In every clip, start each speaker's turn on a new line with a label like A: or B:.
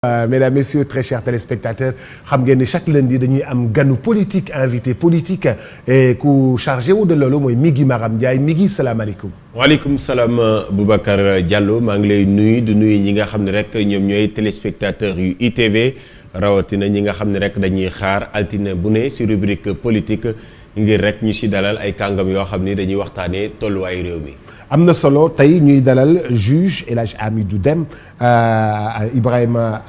A: Mesdames, Messieurs, très chers téléspectateurs, xam ngeen ni chaque lundi dañuy am ganu politique invité politique et ku chargé wu de loolu mooy Migui Maram Ndiaye Migui salaamaaleykum.
B: waaleykum salaam Boubacar Diallo maa ngi lay nuyu di nuyu ñi nga xam ne rek ñoom ñooy téléspectateurs yu ITV rawatina ñi nga xam ne rek dañuy xaar altine bu ne ci rubrique politique ngir rek ñu ci dalal ay kàngam yoo xam ni dañuy waxtaanee tolluwaayu réew mi.
A: am na solo tey ñuy dalal juge El Hadj Amidou Dème Ibrahima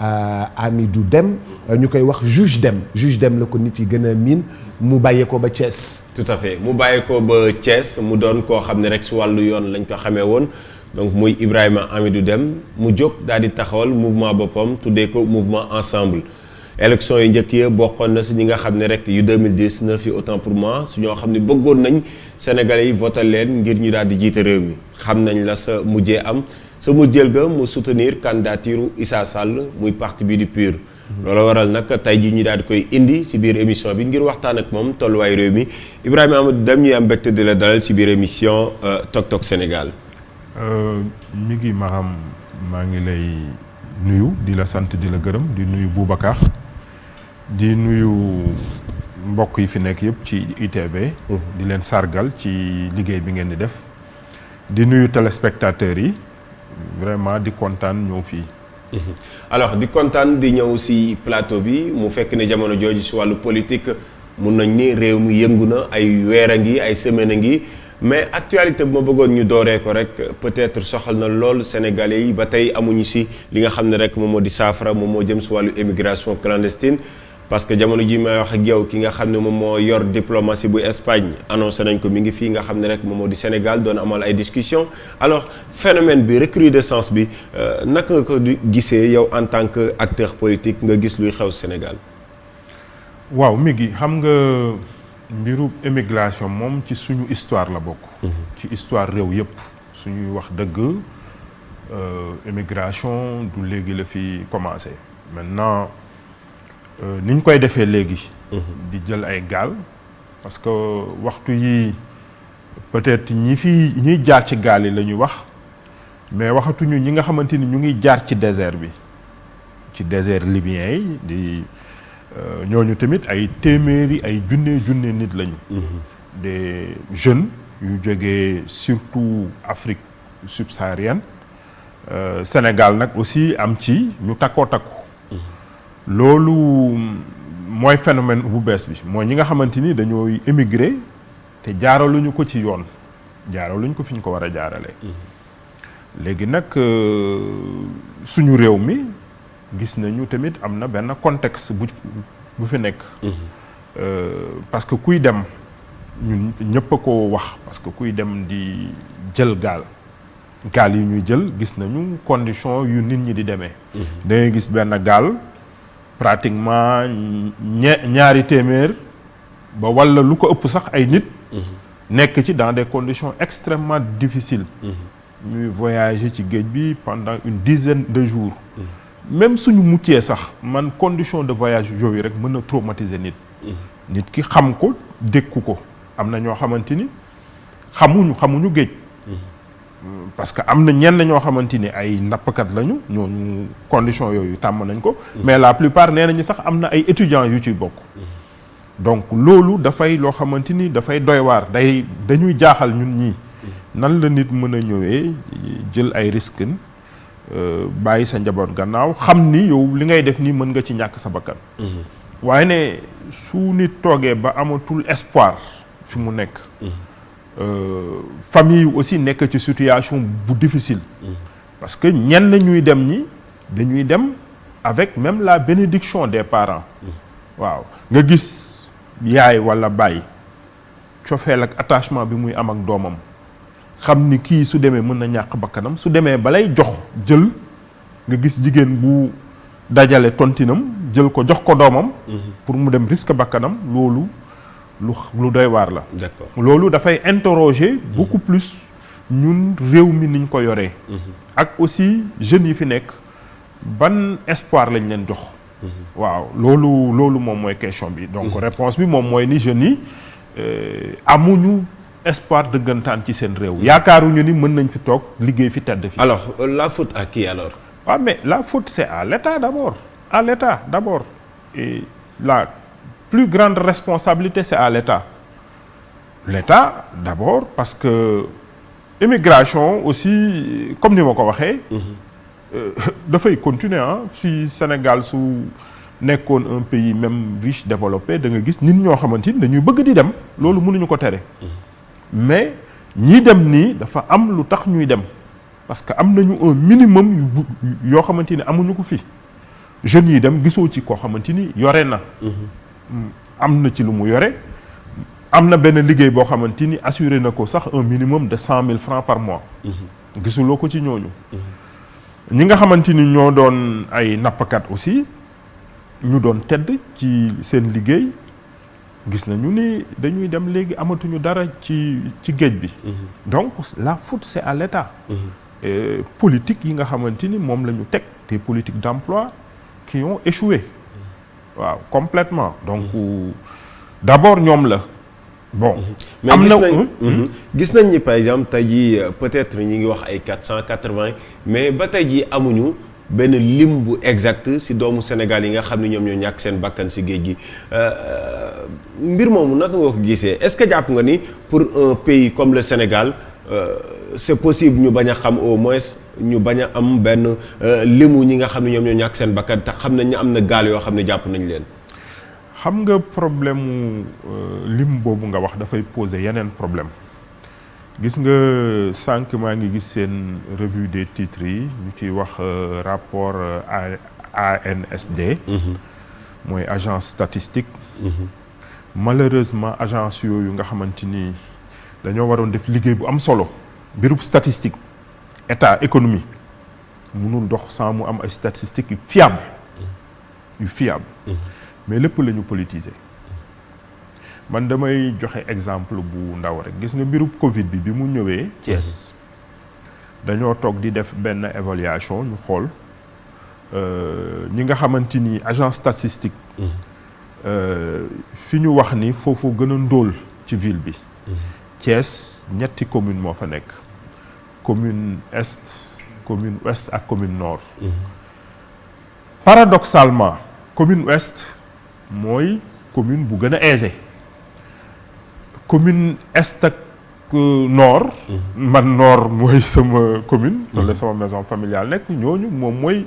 A: Amidou Dème ñu koy wax juge Dème la ko nit yi gën a miin mu bàyyeekoo ba Thiès.
B: tout à fait mu bàyyeekoo ba Thiès mu doon koo xam ne rek si wàllu yoon lañ ko xamee woon donc muy Ibrahima Amidou Dème mu jóg daal di taxawal mouvement boppam tuddee ko mouvement ensemble. élection yi njëkk ya bokkoon na si ñi nga xam ne rek yu 2019 yi autant pour moi su ñoo xam ne bëggoon nañ Sénégalais yi voté leen ngir ñu daal di jiite réew mi xam nañ la sa mujjee am sa mujjeel ga mu soutenir candidature Issa Sall muy parti bi di PUR. loolu waral nag tey ji ñu daal di koy indi si biir émission bi ngir waxtaan ak moom tolluwaay réew mi Ibrahima Amidou Dème ñuy am mbégte di la dalal si biir émission Tok Tok Sénégal.
C: Migui Maram maa ngi lay nuyu di la sant di la gërëm di nuyu Boubacar. di nuyu mbokk yi fi nekk yëpp ci ITV. di leen sargal ci liggéey bi ngeen di def. di nuyu téléspectateurs yi vraiment di kontaan ñëw fii.
B: alors di kontaan di ñëw ci plateau bi mu fekk ne jamono jooju ci wàllu politique mun nañ ni réew mi yëngu na ay weer a ngi ay semaine a ngi mais actualité bu ma bëggoon ñu dooree ko rek peut-être soxal na lool Sénégalais yi ba tey amuñu ci li nga xam ne rek moom moo di saafara moom moo jëm ci wàllu émigration clandestine. parce que jamono ji may wax ak yow ki nga xam ne moom moo yor diplomatie bu Espagne annoncé nañ ko mi ngi fii nga xam ne rek moom moo di Sénégal doon amal ay discussion alors phénomène bi recrudescence bi naka nga ko gisee yow en tant que acteur politique nga gis luy xew Sénégal.
C: waaw Migui xam nga mbiru émigration moom ci suñu histoire la bokk. ci histoire réew yëpp suñuy wax dëgg émigration du léegi la fi commencé maintenant. ni ñu koy defee léegi. di jël ay gaal parce que waxtu yi peut-être ñiy jaar ci gaal yi la ñuy wax mais waxatuñu ñi nga xamante ni ñu ngi jaar ci désert bi ci désert libyen yi di ñooñu tamit ay téeméeri ay junne nit lañu. des jeunes yu jógee surtout Afrique subsaharienne Sénégal nag aussi am ci ñu takkoo takku. loolu mooy phénomène bu bees bi mooy ñi nga xamante ni dañoo émigré te jaaraluñu ko ci yoon jaaraluñu ko fi ñu ko war a jaaralee. léegi nag suñu réew mi gis nañu tamit am na benn contexte bu fi nekk. parce que kuy dem ñun ñëpp a ko wax parce que kuy dem di jël gaal yi ñuy jël gis nañu condition yu nit ñi di demee. da ngay gis benn gaal. pratiquement ñaari téeméer ba walla lu ko ëpp sax ay nit. nekk ci dans des conditions extrêmement difficiles. ñuy voyager ci géej bi pendant une dizaine de jours. même suñu muccee sax man condition de voyage yooyu rek mën na traumatiser nit. nit ki xam ko dékku ko am na ñoo xamante ni xamuñu géej. parce que am na ñenn ñoo xamante ni ay nappkat lañu ñooñu condition yooyu tàmm nañ ko. mais la plupart nee nañu sax am na ay étudiants yu ciy bokk. donc loolu dafay loo xamante ni dafay doy waar dañuy jaaxal ñun ñii. nan la nit mën a ñëwee jël ay risques bàyyi sa njaboot gannaaw xam ni yow li ngay def nii mën nga ci ñàkk sa bakkan. waaye ne su nit toogee ba amatul espoir fi mu nekk. famille yu aussi nekk ci situation bu difficile. parce que ñenn ñuy dem ñi dañuy dem avec même la bénédiction des parents. waaw nga gis yaay walla baay cofeel ak attachement bi muy am ak doomam xam ni kii su demee mën na ñàkk bakkanam su demee balay jox jël nga gis jigéen bu dajale tontinam jël ko jox ko doomam. pour mu dem risque bakkanam loolu. lu doy waar la.
B: d'accord
C: loolu dafay interroger beaucoup plus ñun réew mi niñ ko yoree. ak aussi jeunes yi fi nekk ban espoir lañ leen jox. waaw loolu moom mooy question bi. donc réponse bi moom mooy ni jeunes yi amuñu espoir dëggantaan ci seen réew. yaakaaruñu ni mën nañ fi toog liggéey fi tedd fi.
B: alors la faute à qui alors.
C: Ah, mais la faute c'est à l'État d'abord. À l'État d'abord. Et la plus grande responsabilité c'est à l'État. L'État d'abord parce que immigration aussi comme ni ma ko waxee. dafay continuer si Sénégal su nekkoon un pays même riche développé da nga gis nit ñoo xamante ni dañuy bëgg di dem loolu mënuñu ko tere. mais ñii dem nii dafa am lu tax ñuy dem parce que am nañu un minimum yoo xamante ni amuñu ko fi jeunes yi dem gisoo ci koo xamante ni yore na. am na ci lu mu yore am na benn liggéey boo xamante ni assuré na ko sax un minimum de 100 000 francs par mois. gisuloo ko ci ñooñu. ñi nga xamante ni ñoo doon ay nappkat aussi ñu doon tedd ci seen liggéey gis nañu ni dañuy dem léegi amatuñu dara ci géej bi. donc la faute c'est à l'État. politique yi nga xamante ni moom la ñu teg des politiques d'emploi qui ont échoué. waaw complètement donc d'abord ñoom la. bon
B: mais gis nañ ni par exemple tey jii peut-être ñi ngi wax ay 480 mais ba tey jii amuñu benn lim bu exact ci doomu Sénégal yi nga xam ne ñoom ñoo ñàkk seen bakkan ci géej gi mbir moomu naka nga ko gisee est-ce que jàpp nga ni pour un pays comme le Sénégal c'est possible ñu bañ a xam au moins ñu bañ a am benn limu ñi nga xam ne ñoom ñoo ñàkk seen bakkan te xam nañ ne am na gaal yoo xam ne jàpp nañ leen.
C: xam nga problème mu lim boobu nga wax dafay poser yeneen problème gis nga sànq maa ngi gis seen revue des titres yi ñu ciy wax rapport ANSD. mooy agence statistique. malheureusement agence yooyu nga xamante ni dañoo waroon def liggéey bu am solo mbirub statistique état économie mënul dox sans mu am ay statistiques yu fiable. mais lépp la ñu politiser man damay joxe exemple bu ndaw rek gis nga mbirub Covid bi mu ñëwee Thiès dañoo toog di def benn évaluation ñu xool ñi nga xamante ni agence statistique fi ñu wax ni foofu gën a ndóol ci ville bi Thiès ñetti commune moo fa nekk commune est commune ouest ak commune nord. Paradoxalement commune ouest mooy commune bu gën a aisée commune est ak nord. man nord mooy sama commune. wala sama maison familiale nekk ñooñu moom mooy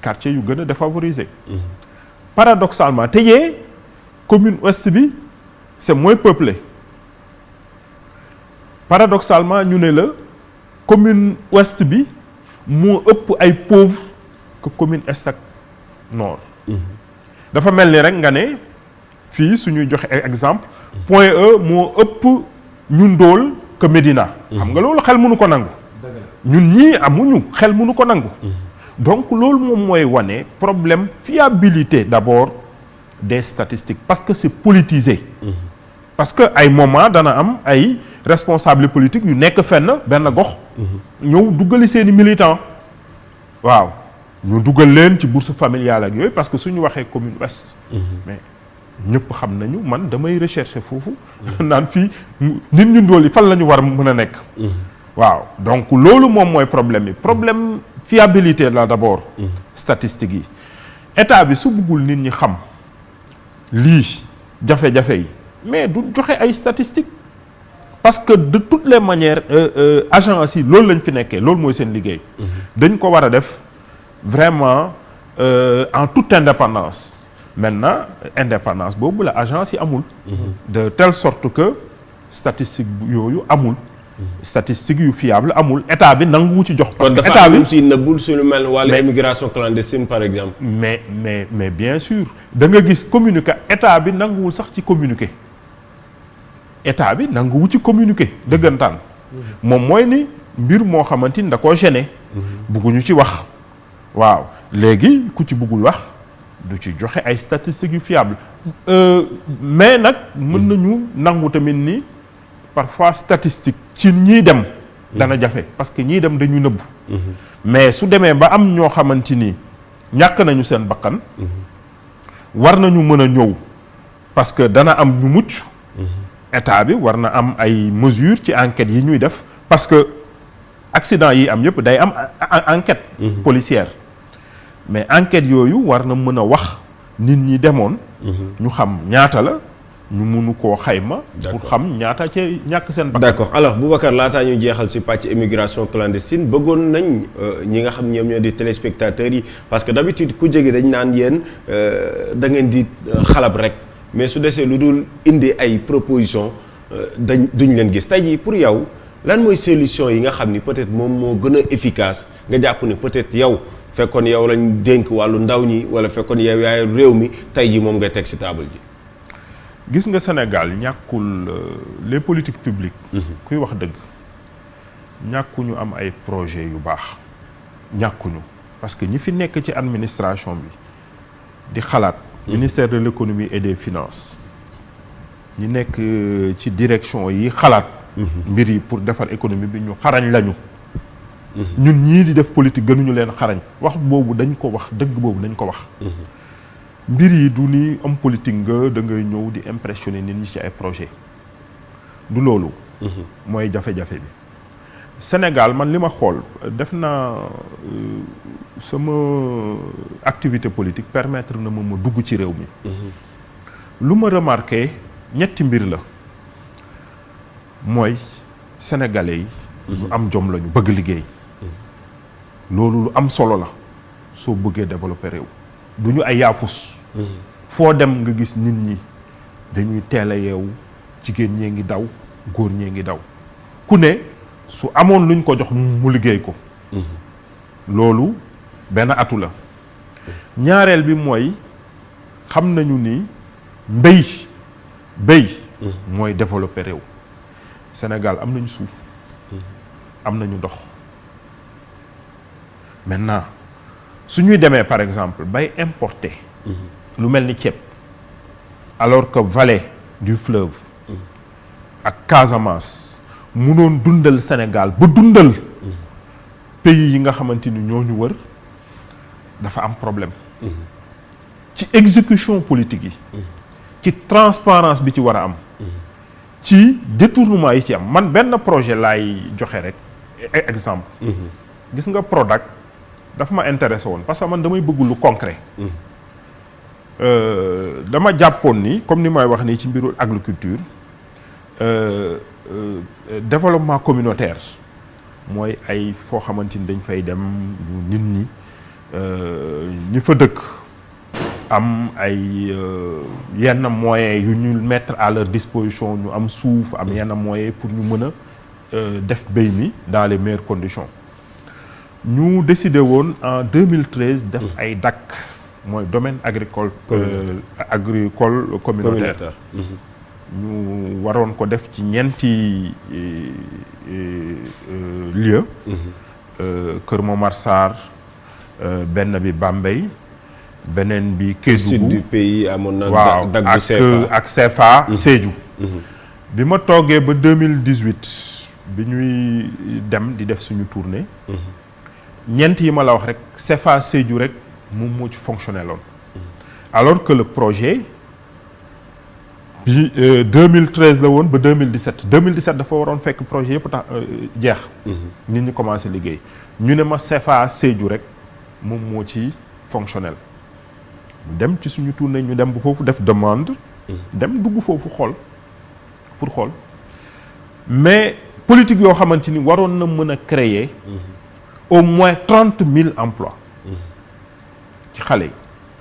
C: quartier yu gën a défavorisé. paradoxalement te yee commune ouest bi c'est moins peuplé paradoxalement ñu ne la commune ouest bi moo ëpp ay pauvres que commune est ak nord. dafa mel ni rek nga ne fii suñuy joxe exemple Point E moo ëpp ñu ndóol que Médina. xam nga loolu xel mënu ko nangu. ñun ñii amuñu xel mënu ko nangu. donc loolu moom mooy wane problème fiabilité d'abord des statistiques parce que c'est politisé. parce que ay moment dana am ay responsables politiques yu nekk fenn benn gox. ñëw duggali seeni militants waaw. ñu dugal leen ci bourse familiale ak yooyu parce que suñu waxee commune ouest. mais ñëpp xam nañu man damay rechercher foofu. naan fii nit ñu ndóol yi fan la ñu war mën a nekk. waaw donc loolu moom mooy problème yi problème fiabilité la d'abord. statistiques yi état bi su bëggul nit ñi xam lii jafe-jafe yi mais du joxe ay statistiques parce que de toutes les manières agence yi loolu lañ fi nekkee loolu mooy seen liggéey. dañ ko war a def. vraiment en toute indépendance maintenant indépendance boobu la agence yi amul. de telle sorte que statistique yooyu amul. statistique yu fiable amul état bi nanguwu ci jox. parce que état bi
B: si nëbbul suñu mel wala immigration clandestine par exemple.
C: mais bien sûr da nga gis communiqué état bi nanguwul sax ci communiqué. état bi nanguwu ci communiqué dëggantaan. moom mooy ni mbir moo xamante ni da koo gêné. bugguñu ci wax. waaw léegi ku ci bëggul wax du ci joxe ay statistiques yu fiable mais nag mën nañu nangu tamit ni parfois statistique ci ñiy dem dana jafe parce que ñiy dem dañu nëbbu mais su demee ba am ñoo xamante ni ñàkk nañu seen bakkan war nañu mën a ñëw parce que dana am ñu mucc état bi war na am ay mesures ci enquêtes yi ñuy def parce que accident yi am yëpp day am enquête policière mais enquête yooyu war na mën a wax nit ñi demoon ñu xam ñaata la ñu mënu koo xayma pour xam ñaata ci ñàkk seen bakkan.
B: d'accord alors Boubacar laataa ñu jeexal ci pàcc immigration clandestine bëggoon nañ ñi nga xam ñoom ñoo di téléspectateurs yi parce que d'habitude ku jege dañ naan yéen da ngeen di xalab rek mais su desee lu dul indi ay proposition duñ leen gis tey jii pour yow lan mooy solution yi nga xam ni peut-être moom moo gën a efficace nga jàpp ni peut-être yow fekkoon yow lañ dénk wàllu ndaw ñi wala fekkoon yow yaay réew mi tey jii moom ngay teg ci table ji.
C: gis nga Sénégal ñàkkul les politiques publiques. kuy wax dëgg ñàkkuñu am ay projets yu baax ñàkkuñu parce que ñi fi nekk ci administration bi di xalaat. ministère de l'économie et des finances ñi nekk ci direction yi xalaat. mbir yi pour defar économie bi ñu xarañ lañu. ñun ñii di def politique gënuñu leen xarañ wax boobu dañ ko wax dëgg boobu dañ ko wax. mbir yi du ni am politique nga da ngay ñëw di impressionner nit ñi ci ay projet du loolu. mooy jafe-jafe bi. Sénégal man li ma xool def naa sama activité politique permettre na ma dugg ci réew mi. lu ma remarqué ñetti mbir la mooy sénégalais yi. ñu am jom la ñu bëgg liggéey. loolu lu am solo la soo bëggee développer réew. du ñu ay yaafus. foo dem nga gis nit ñi dañuy teel a yeewu jigéen ñee ngi daw góor ñee ngi daw ku ne su amoon luñ ko jox mu liggéey ko. loolu benn atu la. ñaareel bi mooy xam nañu ni béy mooy développer réew. Sénégal am nañu suuf. am nañu ndox. maintenant su ñuy demee par exemple bay importer. lu mel ni ceeb alors que vallée du fleuve ak Casamance munoon dundal Sénégal ba dundal pays yi nga xamante ni ñoo ñu wër dafa am problème ci exécution politique yi ci transparence bi ci war a am ci détournement yi ci am man benn projet laay joxe rek exemple gis nga Prodac dafa ma intéressé woon parce que man damay bëgg lu concret dama jàppoon ni comme ni may wax nii ci mbiru agriculture développement communautaire mooy ay foo xamante ni dañ fay dem nit ñi ñi fa dëkk am ay yenn moyens yu ñu mettre à leur disposition ñu am suuf am yenn moyens pour ñu mën a def mbéy mi dans les meilleures conditions ñu décidé woon en 2013 def ay DAC mooy domaine agricole communautaire ñu waroon ko def ci ñeenti lieu Kër Momar Sarr benn bi Bambey beneen bi Kédougou
B: sud du pays amoon na
C: waaw ak CFA Sédhiou bi ma toogee ba 2018 bi ñuy dem di def suñu tournée ñeent yi ma la wax rek CFA Sédhiou rek moom moo ci fonctionné loon alors que le projet bi 2013 la woon ba 2017 dafa waroon fekk projet yëpp tax jeex nit ñi commencé liggéey ñu ne ma CFA Sédhiou rek moom moo ci fonctionnel ñu dem ci suñu tournée ñu dem bu foofu def demande dem dugg foofu xool mais politique yoo xamante ni waroon na mën a créer au moins 30 000 emplois ci xale yi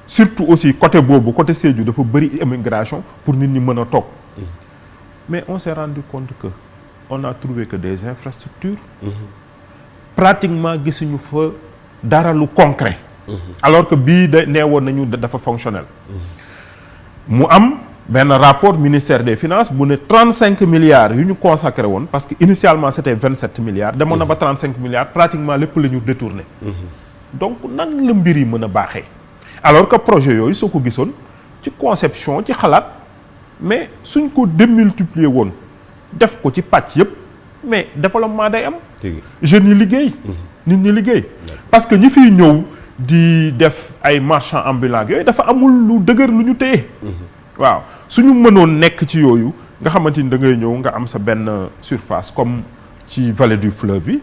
C: surtout aussi côté boobu côté Sédhiou dafa bëri immigration pour nit ñi mën a toog mais on s'est rendu compte que on a trouvé que des infrastructures pratiquement gisuñu fa dara lu concret alors que bii da nee woon nañu dafa fonctionnel mu am benn rapport ministère des finances bu ne 35 milliards yu ñu consacré woon parce que initialement c'était 27 milliards demoon na ba 35 milliards pratiquement lépp la ñu détourné donc nan la mbir yi mën a baaxee alors que projet yooyu soo ko gisoon ci conception ci xalaat mais suñ ko démultiplier woon def ko ci pàcc yëpp mais développement day am jeunes yi liggéey nit ñi liggéey parce que ñi fiy ñëw di def ay marchands ambulants yooyu dafa amul lu dëgër lu ñu téye waaw suñu mënoon nekk ci yooyu nga xamante ni da ngay ñëw nga am sa benn surface comme ci vallée du fleuve bi.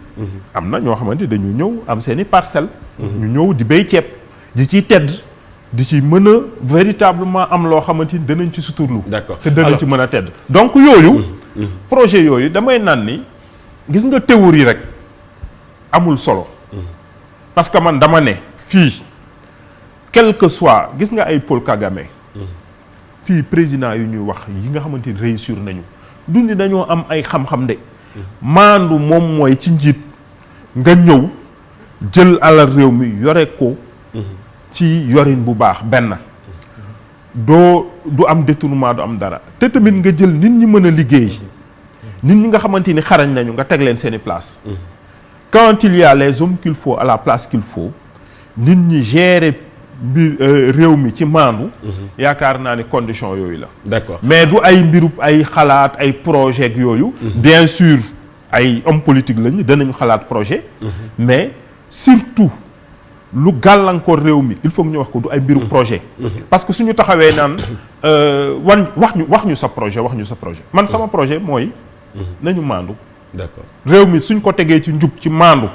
C: am na ñoo xamante ni dañu ñëw am seeni parcelles. ñu ñëw di béy ceeb di ciy tedd di ci mën a véritablement am loo xamante ni danañ ci suturlu.
B: D'accord.
C: te danañ ci mën a tedd. donc yooyu. projet yooyu damay naan ni gis nga théorie rek amul solo. parce que man dama ne fii quel que soit gis nga ay Paul Kagame. fii président yu ñuy wax yi nga xamante ni réussir nañu dundi dañoo am ay xam-xam de. maandu moom mooy ci njiit nga ñëw jël alal réew mi yore ko. ci yorin bu baax benn. du am détournement du am dara te tamit nga jël nit ñi mën a liggéey. nit ñi nga xamante ni xarañ nañu nga teg leen seeni place. quand il y a les hommes qu'il faut à la place qu'il faut nit ñi gérer mbir réew mi ci maandu. yaakaar naa ni condition yooyu la.
B: D'accord.
C: mais du ay mbirub ay xalaat ay projet yooyu. bien sûr ay hommes politiques lañu danañu xalaat projet. mais surtout lu gàllankoor réew mi il faut que ñu wax ko du ay mbiru projet. parce que suñu taxawee naan wax ñu sa projet man sama projet mooy. nañu maandu.
B: D'accord.
C: réew mi suñ ko tegee ci njub ci maandu.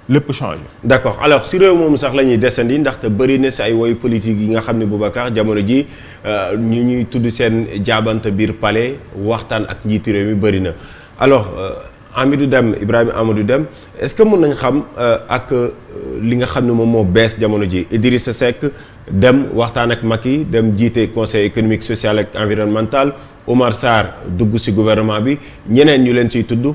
C: lépp changé.
B: D'accord alors si réew moomu sax la ñuy desandi ndaxte bëri na si ay woy politique yi nga xam ne Boubacar jamono ji ñu ñuy tudd seen jaabante biir palais waxtaan ak njiitu réew mi bëri na alors Ibrahima Amadou Deme est-ce que mën nañ xam ak li nga xam ne moom moo bees jamono ji Idrissa Seck dem waxtaan ak Macky dem jiite conseil économique social ak environnemental Omar Sarr dugg si gouvernement bi ñeneen ñu leen siy tudd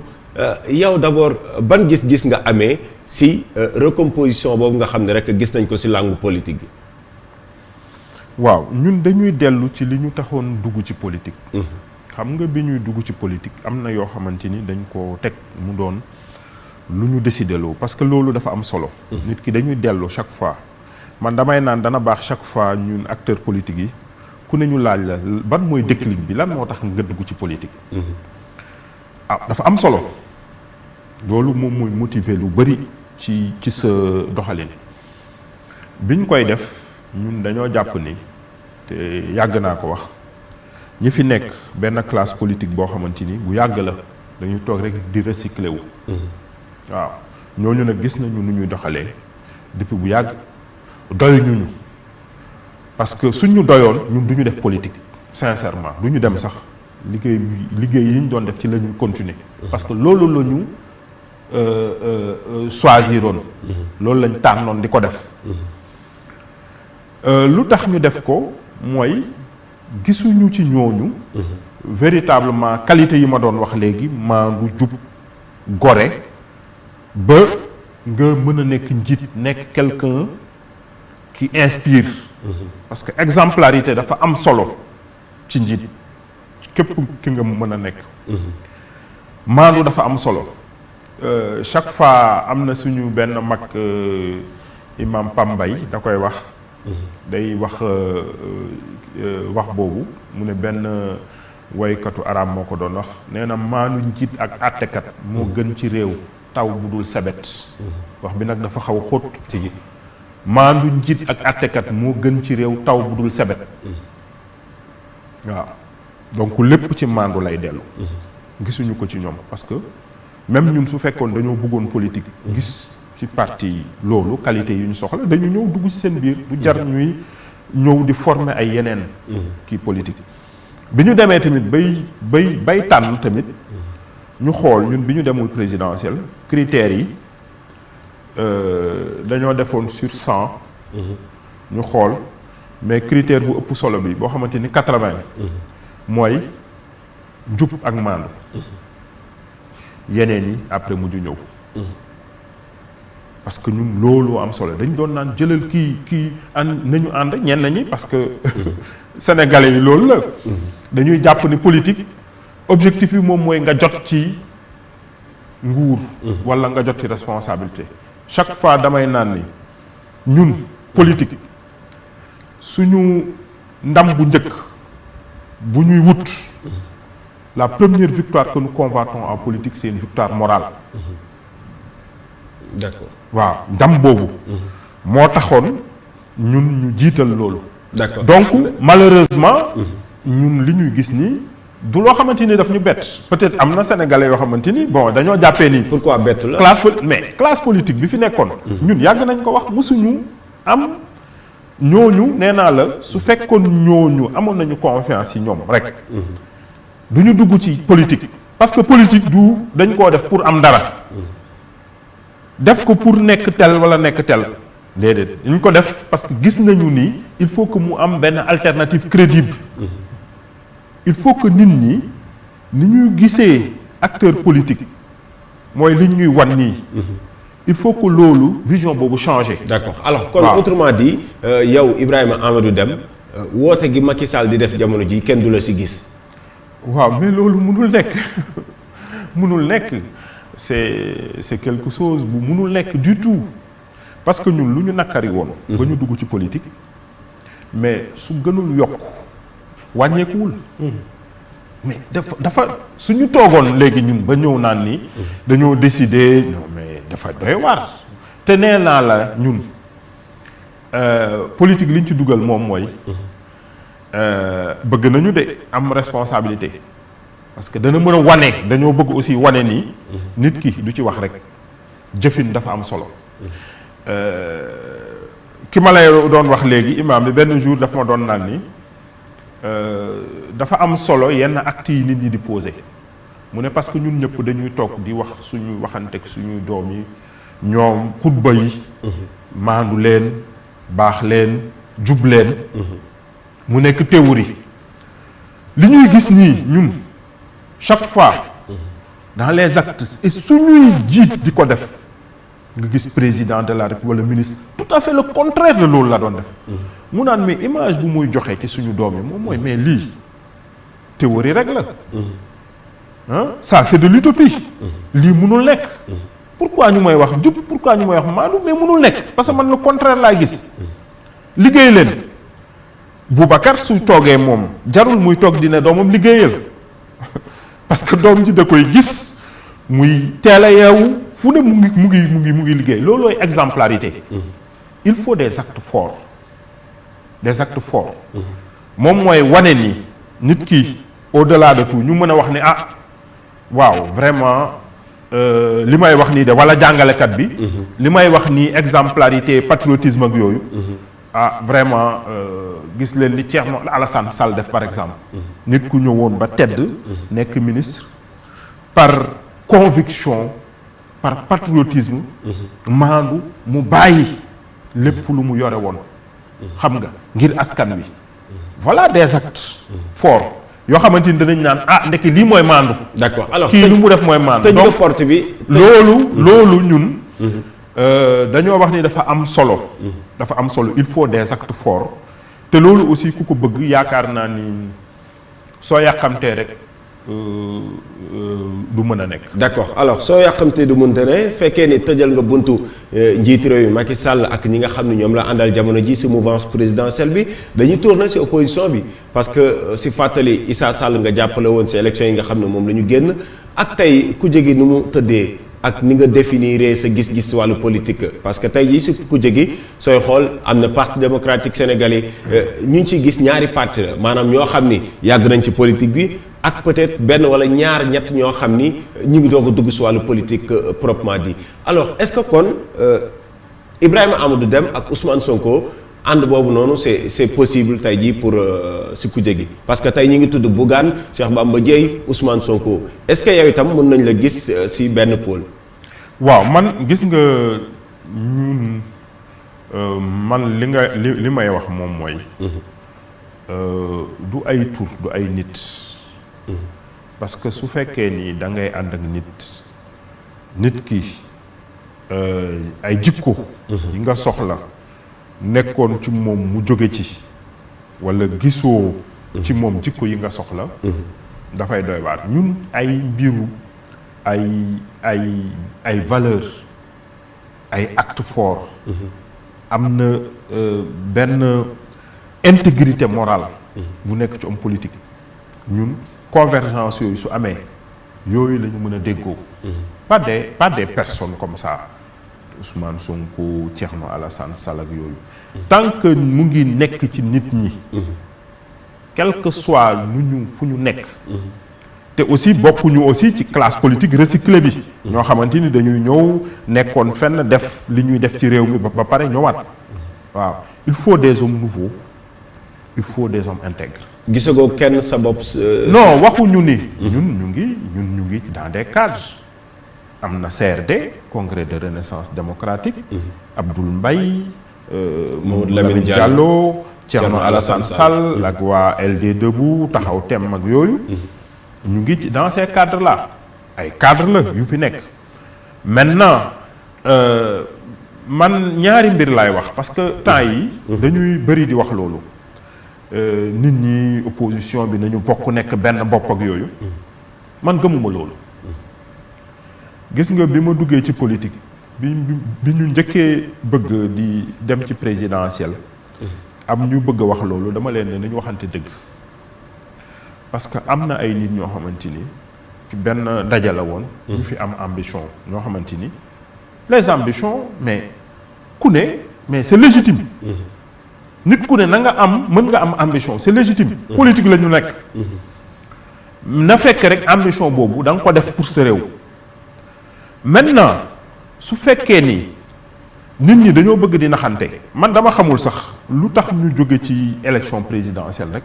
B: yow d'abord ban gis-gis nga amee si recomposition boobu nga xam ne rek gis nañ ko si langue politique gi.
C: waaw ñun dañuy dellu ci li ñu taxoon dugg ci politique. xam nga bi ñuy dugg ci politique am na yoo xamante ni dañ ko teg mu doon lu ñu décider loo parce que loolu dafa am solo. nit ki dañuy dellu chaque fois man damay naan dana baax chaque fois ñun acteurs politiques yi ku ne ñu laaj la ban mooy déclic bi lan moo tax nga dugg ci politique. dafa am solo loolu moom mooy motiver lu bari ci sa doxalin bi ñu koy def ñun dañoo jàpp ni te yàgg naa ko wax ñi fi nekk benn classe politique boo xamante ni bu yàgg la dañuy toog rek di recycler wu. waaw ñooñu nag gis nañu nu ñuy doxalee depuis bu yàgg doyuñu ñu parce que suñu doyoon ñun du ñu def politique sincèrement du ñu dem sax. liggéey yi ñu doon def ci la ñu continuer parce que loolu la ñu choisiroon loolu lañ tànnoon di ko def lu tax ñu def ko mooy gisuñu ci ñooñu véritablement qualité yi ma doon wax léegi maandu jub gore ba nga mën a nekk njiit nekk quelqu'un qui inspire parce que exemplarité dafa am solo ci njiit képp ki nga mën a nekk maandu dafa am solo chaque fois am na suñu benn mag imam Pambay da koy wax day wax boobu mu ne benn woykatu arab moo ko doon wax nee na maandu njiit ak àttekat moo gën ci réew taw bu dul sebet wax bi nag dafa xaw xóot ci maandu njiit ak àttekat moo gën ci réew taw bu dul sebet waaw donc lépp ci maandu lay dellu gisuñu ko ci ñoom parce que même ñun su fekkoon dañoo bëggoon politique gis ci parti loolu qualité yi ñu soxla dañu ñëw dugg ci seen biir du jar ñuy ñëw di former ay yeneen kii politique bi ñu demee tamit bay tànn tamit ñu xool ñun bi ñu demul présidentiel critères yi dañoo defoon sur 100 ñu xool mais critère bu ëpp solo bi boo xamante ni 80 mooy njub ak maandu yeneen yi après mujj ñëw parce que ñun loolu am solo dañ doon naan jëlal kii ànd nañu ànd ñenn ñi parce que sénégalais yi loolu la dañuy jàpp ni politique objectif bi moom mooy nga jot ci nguur walla nga jot ci responsabilité chaque fois damay naan ni ñun politique suñu ndam bu njëkk bu ñuy wut la première victoire que nous convertons en politique c'est une victoire morale.
B: D'accord.
C: waaw ndam boobu. moo taxoon ñun ñu jiital loolu.
B: D'accord.
C: donc malheureusement. ñun li ñuy gis nii du loo xamante ni daf ñu bett peut-être am na sénégalais yoo xamante ni bon dañoo jàppee ni
B: pourquoi bettu la.
C: classe politique bi fi nekkoon. ñun yàgg nañ ko wax mosuñu am ñooñu nee naa la su fekkoon ñooñu amoon nañu confiance yi ñoom rek. du ñu dugg ci politique. parce que politique du dañ koo def pour am dara. def ko pour nekk tel wala nekk tel. déedéet dañ ko def parce que gis nañu ni il faut que mu am benn alternative crédible. il faut que nit ñi ni ñuy gisee acteur politique mooy li ñuy wan nii. il faut que loolu vision boobu changer.
B: d'accord alors kon autrement dit yow Ibrahima Amadou Deme woote gi Macky Sall di def jamono ji kenn du la si gis.
C: waaw mais loolu mënul nekk mënul nekk c'est quelque chose bu mënul nekk du tout parce que ñun lu ñu nakkari woon. ba ñu dugg ci politique mais su gënul yokk wàññeekuwul. mais dafa suñu toogoon léegi ñun ba ñëw naan ni dañoo décider non mais dafa doy waar te nee naa la ñun politique li ñu ci dugal moom mooy bëgg nañu de am responsabilité parce que dana mën a wane dañoo bëgg aussi wane ni nit ki du ci wax rek jëfin dafa am solo ki ma lay doon wax léegi imam bi benn jour dafa ma doon naan ni dafa am solo yenn actes yi nit ñi di poser mu ne parce que ñun ñëpp dañuy toog di wax suñu waxanteeg suñu doom yi ñoom xutba yi maandu leen baax leen jub leen mu nekk théorie li ñuy gis nii ñun chaque fois dans les actes et suñuy jiit di ko def nga gis président de la République wala ministre tout à fait le contraire de loolu la doon def mu naan mais image bu muy joxe ci suñu doom yi moom mooy mais lii théorie rek la ah ça c'est de l'utopie lii mënul nekk pourquoi ñu may wax jub pourquoi ñu may wax maandu mais mënul nekk parce que man le contraire laay gis liggéey leen Boubacar su toogee moom jarul muy toog dina doomam liggéeyal parce que doom ji da koy gis muy teel a yeewu fu ne mu ngi liggéey loolooy exemplarité il faut des actes forts moom mooy wane ni nit ki au-delà de tout ñu mën a wax ne ah waaw vraiment li may wax nii de wala jàngalekat bi li may wax nii exemplarité patriotisme ak yooyu ah vraiment gis leen li Thierno Alassane Sall def par exemple nit ku ñëwoon ba tedd nekk ministre par conviction par patriotisme maandu mu bàyyi lépp lu mu yore woon xam nga ngir askan wi voilà des actes forts yoo xamante ni danañ naan ah ndekki lii mooy maandu.
B: d'accord alors
C: kii lu mu def mooy maandu.
B: tëj nga porte bi.
C: loolu ñun. dañoo wax ni dafa am solo. dafa am solo il faut des actes forts te loolu aussi ku ko bëgg yaakaar naa ni soo yàqamtee rek du mën a nekk.
B: d'accord alors soo yàqamtee du mënte ne fekkee ni tëjal nga buntu njiit réew mi Macky Sall ak ñi nga xam ne ñoom la àndal jamono ji ci mouvance présidentielle bi dañuy tourner ci opposition bi parce que ci fàttali Issa Sall nga jàppale woon ci élection yi nga xam ne moom la ñu génn ak tey ku jegi nu mu tëddee ak ni nga définir sa gis-gis ci wàllu politique parce que tey jii ci ku jegi sooy xool am na parti démocratique sénégalais ñu ngi ciy gis ñaari parti la maanaam ñoo xam ni yàgg nañ ci politique bi ak peut-être benn wala ñaar ñett ñoo xam ni ñu ngi doog a dugg ci wàllu politique proprement dit alors est-ce que kon Ibrahima Amadou Deme ak Ousmane Sonko ànd boobu noonu c'est possible tey jii pour ci kujje gi parce que tey ñi ngi tudd Bougane Cheikh Bamba Dièye Ousmane Sonko est-ce que yow itam mën nañ la gis ci benn pôle.
C: waaw man gis nga ñun man li may wax moom mooy. du ay tur du ay nit. parce que su fekkee ni da ngay ànd ak nit ki ay jikko yi nga soxla nekkoon ci moom mu jóge ci walla gisoo ci moom jikko yi nga soxla dafay doy waar ñun ay mbiru ay valeur ay acte fort am na benn intégrité morale bu nekk ci homme politique ñun convergence yooyu su amee yooyu la ñu mën a déggoo pas des personnes comme ça Ousmane Sonko Thierno Alassane Sall ak yooyu tant que mu ngi nekk ci nit ñi quel que soit fu ñu nekk. te aussi bokkuñu aussi ci classe politique recyclée bi. ñoo xamante ni dañuy ñëw nekkoon fenn def li ñuy def ci réew mi ba pare ñëwaat. waaw il faut des hommes nouveaux il faut des hommes intègres.
B: gisagoo kenn sa bopp.
C: non waxuñu ni. ñun ñu ngi dans des cadres. am na CRD congrès de renaissance démocratique. Abdoul Mbaye.
B: Mamadou Lamine Diallo
C: Thierno Alassane Sall ak waa LD Debout taxaw tem ak yooyu. ñu ngi ci dans ces cadres là ay cadres la yu fi nekk. maintenant man ñaari mbir laay wax parce que temps yi dañuy bëri di wax loolu. nit ñi opposition bi nañu bokk nekk benn bopp ak yooyu. man gëmuma loolu. gis nga bi ma duggee ci politique bi ñu njëkkee bëgg di dem ci présidentielle. am ñu bëgg a wax loolu dama leen ne nañu waxante dëgg. parce que am na ay nit ñoo xamante ni ci benn daje la woon. ñu fi am ambition ñoo xamante ni les ambitions mais ku ne mais c'est légitime. nit ku ne na nga am mën nga am ambition c'est légitime. politique la ñu nekk. na fekk rek ambition boobu da nga ko def pour sa réew. maintenant su fekkee ni nit ñi dañoo bëgg di naxante man dama xamul sax lu tax ñu jóge ci élection présidentielle rek.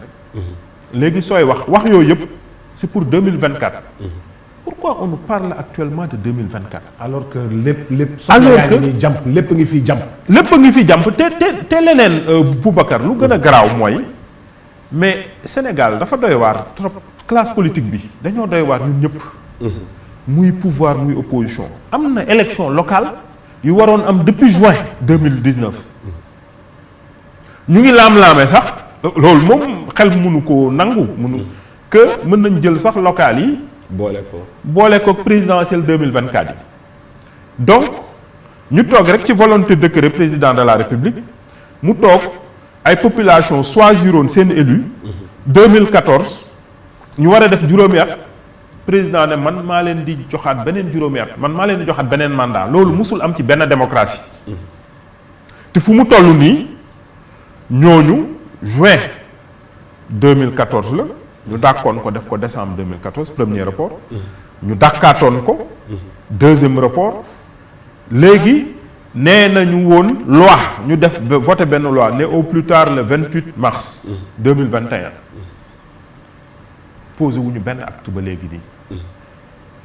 C: léegi sooy wax yooyu yëpp c'est pour 2024. pourquoi on nous parle actuellement de 2024.
A: alors que lépp. alors que ngi jàmp lépp ngi fi jàmp.
C: lépp ngi fi jàmp te leneen Boubacar lu gën a garaaw mooy mais Sénégal dafa doy waar trop classe politique bi dañoo doy waar ñun ñëpp. muy pouvoir muy opposition. am na élection locale yu waroon am depuis juin 2019 ñu ngi laam-laamee sax loolu moom xel mënu ko nangu que mën nañ jël sax locales yi. boole ko présidentielle 2024 yi. donc ñu toog rek ci volonté décret président de la république mu toog ay population choisiroon seen élu 2014 ñu war a def juróomi at président ne man maa leen di joxaat beneen juróomi at man maa leen di joxaat beneen mandat loolu musul am ci benn démocratie. te fu mu toll nii ñooñu juin 2014 la ñu dàkkoon ko def ko décembre 2014 premier report. ñu dàkkaatoon ko. deuxième report. léegi nee nañu woon loi ñu def voté benn loi ne au plus tard le 28 mars 2021 posé wuñu benn acte ba léegi nii.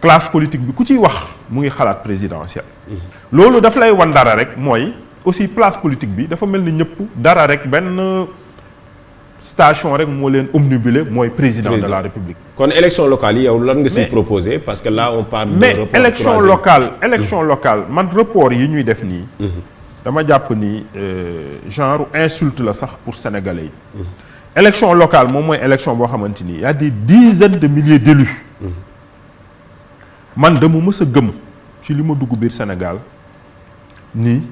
C: classe politique bi ku ciy wax mu ngi xalaat présidentielle. loolu daf lay wan dara rek mooy aussi place politique bi dafa mel ni ñëpp dara rek benn station rek moo leen omnibulé mooy président de la république.
B: kon élection locale yi yow lan nga siy proposé parce que là on parle de report.
C: mais élection locale man report yi ñuy def nii. dama jàpp ni genre insulte la sax pour sénégalais yi. élection locale moom mooy élection boo xamante ni y a des dizaines de milliers d'élus. man dama mës a gëm ci li ma dugg biir Sénégal ni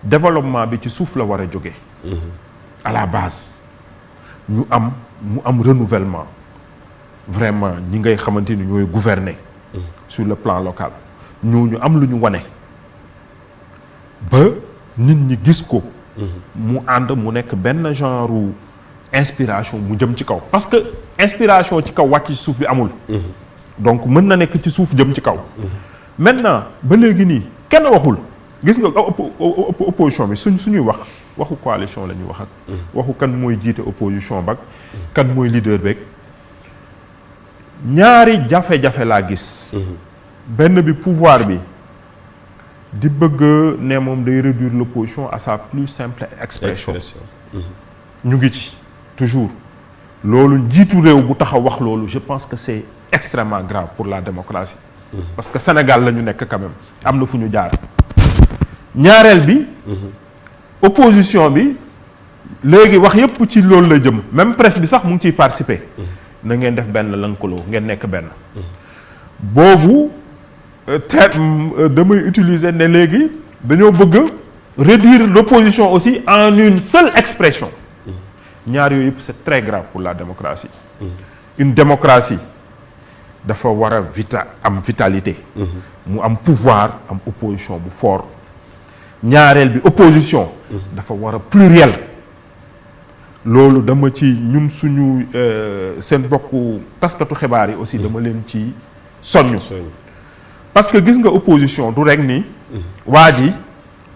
C: développement bi ci suuf la war a jóge à la base mu am renouvellement vraiment ñi ngay xamante ni ñooy gouverner sur le plan local ñu am lu ñu wane ba nit ñi gis ko mu ànd mu nekk benn genre inspiration mu jëm ci kaw parce que inspiration ci kaw wàcc ci suuf bi amul. Donc mën na nekk ci suuf jëm ci kaw. maintenant ba léegi nii kenn waxul gis nga opposition bi suñuy waxu coalition la ñuy wax ak. waxu kan mooy jiite opposition bak kan mooy leader beeg ñaari jafe-jafe laa gis. benn bi pouvoir bi di bëgg ne moom day réduire l'opposition à sa plus simple expression. ñu ngi ci toujours loolu njiitu réew bu taxaw wax loolu je pense que c'est extrêmement grave pour la démocratie. parce que Sénégal la ñu nekk quand même am na fu ñu jaar. ñaareel bi. opposition bi léegi wax yépp ci loolu la jëm même presse bi sax mu ngi ciy participer. na ngeen def benn lëkkaloo ngeen nekk benn. boobu damay utiliser ne léegi dañoo bëgg réduire l'opposition aussi en une seule expression. ñaar yooyu yëpp c'est très grave pour la démocratie. une démocratie dafa war a am vitalité. mu am pouvoir am opposition bu fort. ñaareel bi opposition. dafa war a pluriel loolu dama ci ñun suñu seen bokku taskatu xibaar yi aussi dama leen ci soññ parce que gis nga opposition du rek ni waa ji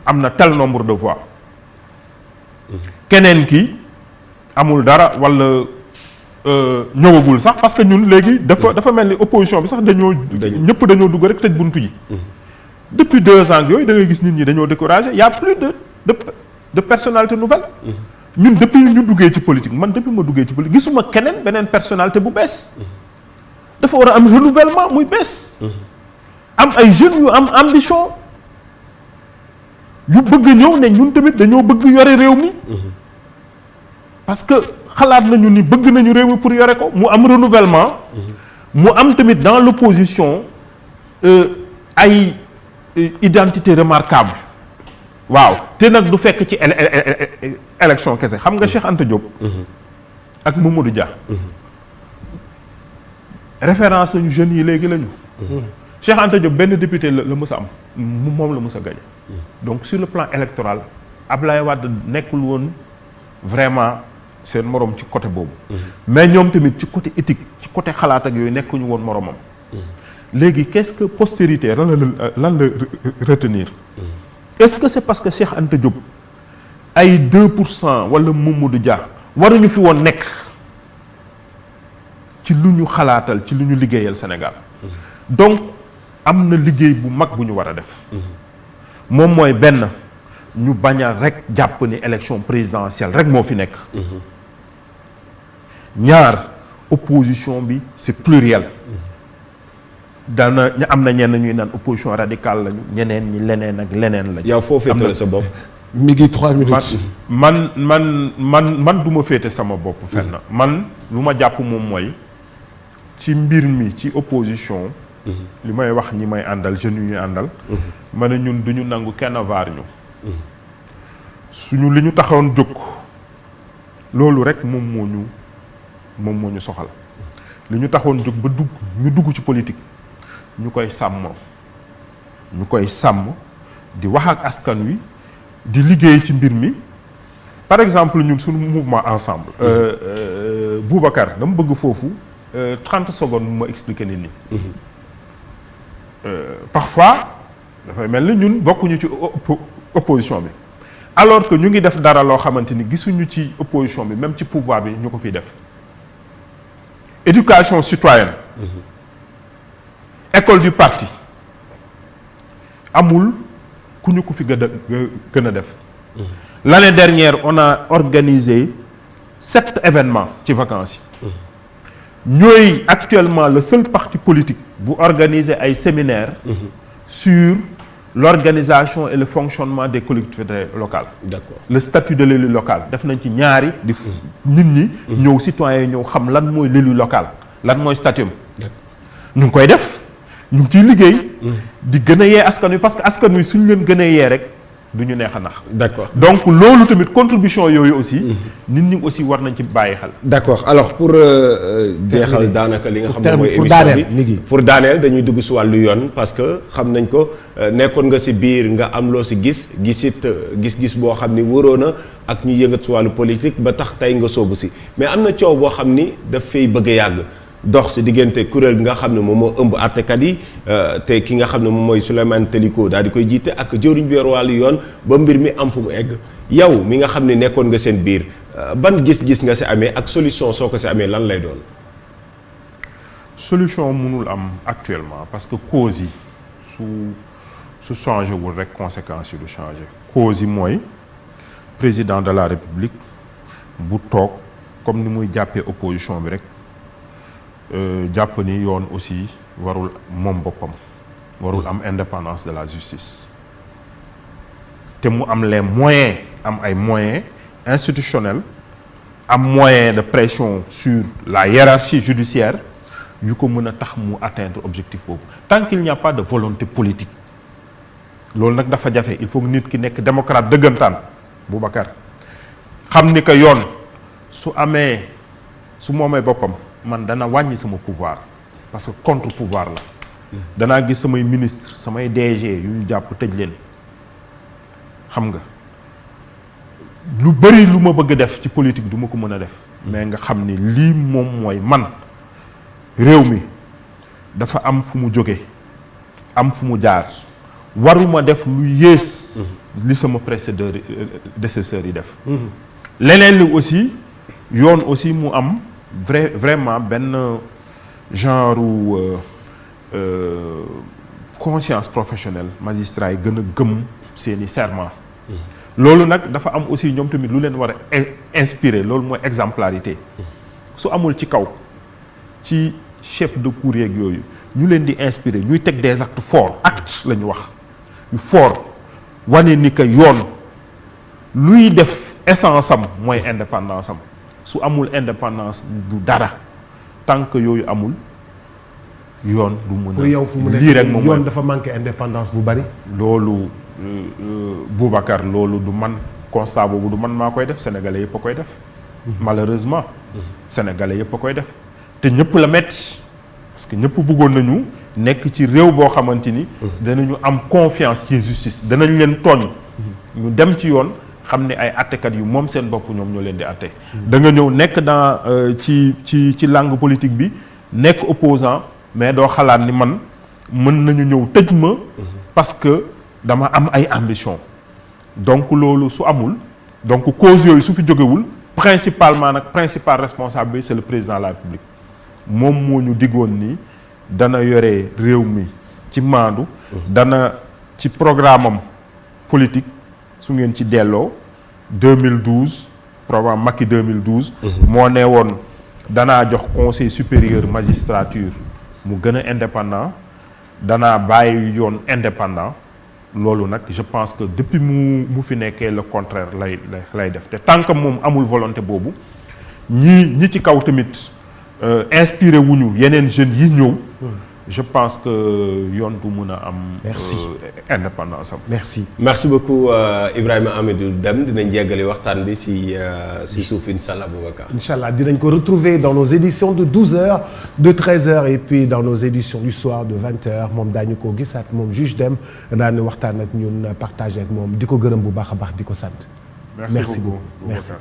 C: am na tel nombre de voix keneen ki amul dara walla ñëwagul sax parce que ñun léegi dafa mel ni opposition bi sax ñëpp dañoo dugg rek tëj buntu ji depuis 2 ans yooyu da ngay gis nit ñi dañoo découragé y a plus de personnalité nouvelle ñun depuis ñu duggee ci politique man depuis ma duggee ci politique gisuma keneen beneen personnalité bu bees dafa war a am renouvellement muy bees am ay jeunes yu am ambition yu bëgg ñëw ne ñun tamit dañoo bëgg yore réew mi parce que xalaat nañu ni bëgg nañu réew mi pour yore ko mu am renouvellement mu am tamit dans l'opposition ay identité remarquable waaw te nag du fekk ci élection kese xam nga Cheikh Anta Diop ak Mamadou Dia référence lañu jeunes yi léegi lañu Cheikh Anta Diop benn député la mës a am moom la mës a gagné donc sur le plan électoral Ablaye Wade nekkul woon vraiment seen morom ci côté boobu mais ñoom tamit ci côté éthique ci côté xalaat ak yooyu nekkuñu woon moromam léegi qu'est-ce que postérité lan la retenir est-ce que c'est parce que Cheikh Anta Diop ay 2% wala Mamadou Dia waruñu fi woon nekk ci lu ñu xalaatal ci lu ñu liggéeyal Sénégal donc am na liggéey bu mag bu ñu war a def moom mooy benn ñu bañ a rek jàpp ni élection présidentielle rek moo fi nekk ñaar opposition bi c'est pluriel daana am na ñenn ñuy naan opposition radicale lañu ñeneen ñi leneen ak leneen lañu.
B: yow foo féetale sa bopp.
A: mi ngi 3 minutes.
C: man du ma féete sama bopp fenn. man lu ma jàpp moom mooy ci mbir mi ci opposition. li may wax ñi may àndal jeunes yu ñuy àndal. ma ne ñun duñu nangu kenn vaar ñu. suñu li ñu taxawoon jóg loolu rek moom moo ñu soxal li ñu taxoon jóg ba ñu dugg ci politique. ñu koy sàmm di wax ak askan wi di liggéey ci mbir mi par exemple ñun suñu mouvement ensemble Boubacar dama bëgg foofu 30 secondes ma expliquer nit ñi parfois dafay mel ni ñun bokkuñu ci opposition bi alors que ñu ngi def dara loo xamante ni gisuñu ci opposition bi même ci pouvoir bi ñu ko fiy def éducation citoyenne école du parti amul ku ñu ko fi gën a def l'année dernière on a organisé 7 événements ci vacances yi ñooy actuellement le seul parti politique bu organiser ay séminaires sur l'organisation et le fonctionnement des collectivités locales. D'accord. Le statut de l'élu local def nañ ci ñaari di nit ñi ñëw citoyens yi ñëw xam lan mooy l'élu local lan mooy statut am ñu ngi koy def ñu ngi ciy liggéey di gën a yee askan wi parce que askan wi suñu leen gën a yee rek du ñu neex a nax. D'accord. Donc loolu tamit contribution yooyu aussi nit ñi aussi war nañ ci bàyyi xel.
B: D'accord alors pour jeexal daanaka li nga xam ne mooy émission bi pour daaneel dañuy dugg si wàllu yoon parce que xam nañ ko nekkoon nga si biir nga am loo si gisit gis-gis boo xam ni wóoroo na ak ñu yëngat si wàllu politique ba tax tey nga soobu si mais am na coow boo xam ni daf fay bëgg a yàgg dox si diggante kuréel bi nga xam ne moom moo ëmb àttekat yi te ki nga xam ne moom mooy Souleymane Teliko daal di koy jiite ak jëwriñ bi yor wàllu yoon ba mbir mi am fu mu egg yow mi nga xam ne nekkoon nga seen biir ban gis-gis nga si amee ak solution soo ko si amee lan lay doon.
C: Solution mënul am actuellement parce que cause yi su changé wul rek conséquences yi du changé cause yi mooy président de la République bu toog comme ni muy jàppee opposition bi rek. jàpp ni yoon aussi warul moom boppam warul am indépendance de la justice te mu am les moyens am ay moyens institutionnels am moyen de pression sur la hiérarchie judiciaire yu ko mën a tax mu atteindre objectif boobu tant qu'il n'y a pas de volonté politique loolu nag dafa jafe il faut que nit ki nekk démocrate dëggantaan Boubacar xam ni que yoon su moomee boppam man dana wàññi sama pouvoir parce que contre pouvoir la danaa gis samay ministre samay DG yu ñu jàpp tëj leen xam nga lu bëri lu ma bëgg def ci politique du ma ko mën a def mais nga xam ni lii moom mooy man réew mi dafa am fu mu jóge am fu mu jaar waruma def lu yées li sama prédécesseur yi def leneen li aussi yoon aussi mu am vraiment benn genre conscience professionnelle magistrat yi gën a gëm seeni serment loolu nag dafa am aussi ñoom tamit lu leen war a inspirer loolu mooy exemplarité su amul ci kaw ci chef de cour yeeg yooyu ñu leen di inspirer ñuy teg des actes forts actes la ñu wax yu fort wane ni que yoon luy def essence am mooy indépendance am su amul indépendance du dara tant que yooyu amul yoon du mën a.
A: pour yow fu mu
C: lii rek
A: nekk
C: moom
A: yoon dafa manqué indépendance bu bari.
C: loolu Boubacar loolu du man constat boobu du man maa koy def sénégalais yëpp a koy def. malheureusement. sénégalais yëpp a koy def te ñëpp la metti parce que ñëpp bëggoon nañu nekk ci réew boo xamante ni. danañu am confiance ci justice danañ leen tooñ. ñu dem ci yoon xam ne ay attekat yu moom seen bopp ñoom ñoo leen di atte. da nga ñëw nekk dans ci langue politique bi nekk opposant mais doo xalaat ni man mën nañu ñëw tëj ma. parce que dama am ay ambition donc loolu su amul donc cause yooyu su fi jógewul principalement nag principal responsable bi c'est le président de la République moom moo ñu diggoon ni dana yore réew mi ci maandu. dana ci programme am politique su ngeen ci delloo 2012 programme Macky 2012. moo ne woon danaa jox conseil supérieur magistrature mu gën a indépendant danaa bàyyi yoon indépendant loolu nag je pense que depuis mu fi nekkee le contraire lay def te tant que moom amul volonté boobu ñi ci kaw tamit inspiré wuñu yeneen jeunes yi ñëw. je pense que yoon du mën a am.
A: merci
C: indépendance am.
B: merci beaucoup Ibrahima Hamidou Dème dinañ jéggali waxtaan bi si suuf incha allah Boubacar.
A: incha allah dinañ ko retrouver dans nos éditions de 12h de 13h et puis dans nos éditions du soir de 20h moom daañu ko gisaat moom juge Dème daan waxtaan ak ñun partager ak moom di ko gërëm bu baax a baax di ko sant.
C: merci beaucoup
A: merci.